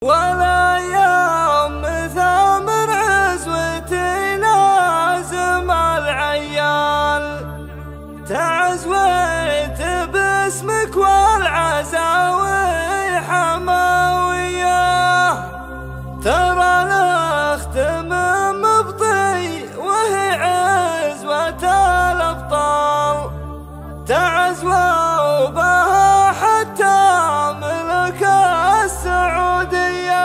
ولا يوم ثامر عزوتي لازم العيال تعزويت باسمك والعزاوي حماوية ترى الاخت من مبطي وهي عزوة الابطال تعزوى بها حتى ملك السعودية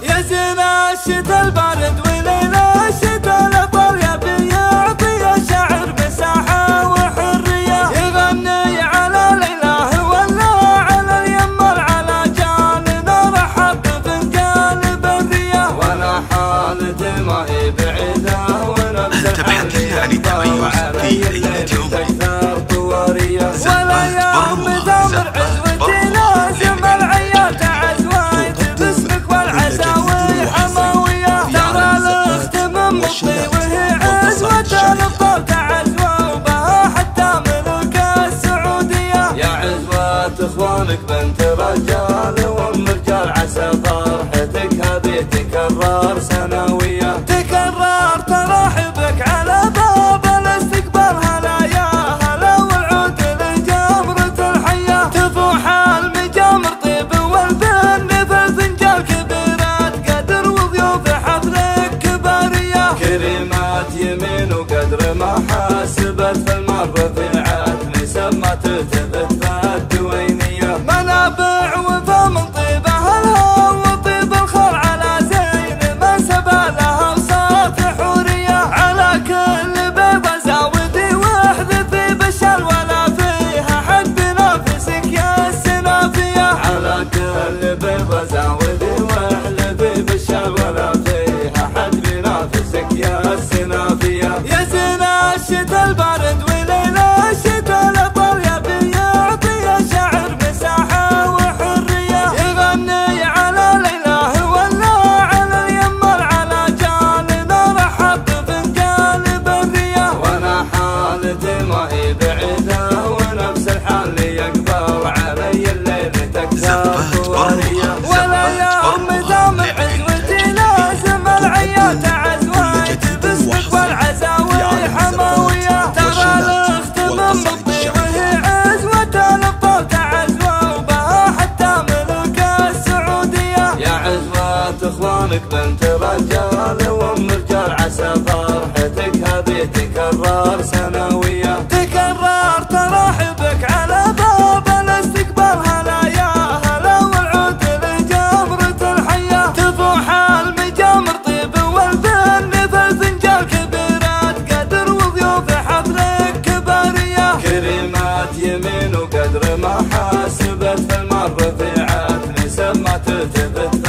يا زين الشتا البارد وليل الشتا الأطل يبي يعطي الشعر مساحة وحرية يغني على الإله ولا على اليمر على جالنا رحب بفنجان برية ولا حالة ما هي بعيدة ونفس تبحث لنا عن التميز في أية ولا يوم ثامر عزوتي لازم العيال تعزويت باسمك والعزاوي حماوية ترى الاخت من مبطي وهي عزوة الابطال تعزوى وبها حتى ملك السعودية يا عزوة اخوانك بنت رجال وام رجال عسى فرحتك هذه تكرر سنوية تكرر تراحبك على باب الاستقبال هلا يا هلا والعود لجمرة الحياة تفوح المجامر طيب والبن في الفنجال كبيرات قدر وضيوف حفلك كبارية كريمات يمين وقدر ما حاسبت في المر رفيعات نسب ما تلتفت فالدوينية منابع وفم طيبها الهام وطيب الخر على زين ما سبى لها وصارت حورية على كل بيضة زاودي واحذفي بالشال ولا فيها حد بنافسك يا السنافية على كل بيضة زاودي واحذفي بالشال ولا فيها حد بنافسك يا السنافية يا زين الشتا البارد وليل الشتا الأطل يبي يعطي الشعر مساحة وحرية يغني على الإله ولا على اليمر على جالنا رحب بفنجان برية وانا حالتي ما هي بعيدة ونفس الحال يقبل علي الليل تكثر ورية ولا يوم ثامر عزوتي لازم العيال تعزويت باسمك والعزاوي حماوية ترى الاخت من مبطي وهي عزوة الابطال تعزوى وبها حتى ملك السعودية يا عزوة اخوانك بنت رجال وام رجال عسى فرحتك هذه تكرر سنوية تكرر تراحبك على باب الاستقبال هلا يا هلا والعود لجمرة الحياة تفوح المجامر طيب والبن في الفنجال كبيرات قدر وضيوف حفلك كبارية كريمات يمين وقدر ما حاسبت في المر رفيعات نسب ما تلتفت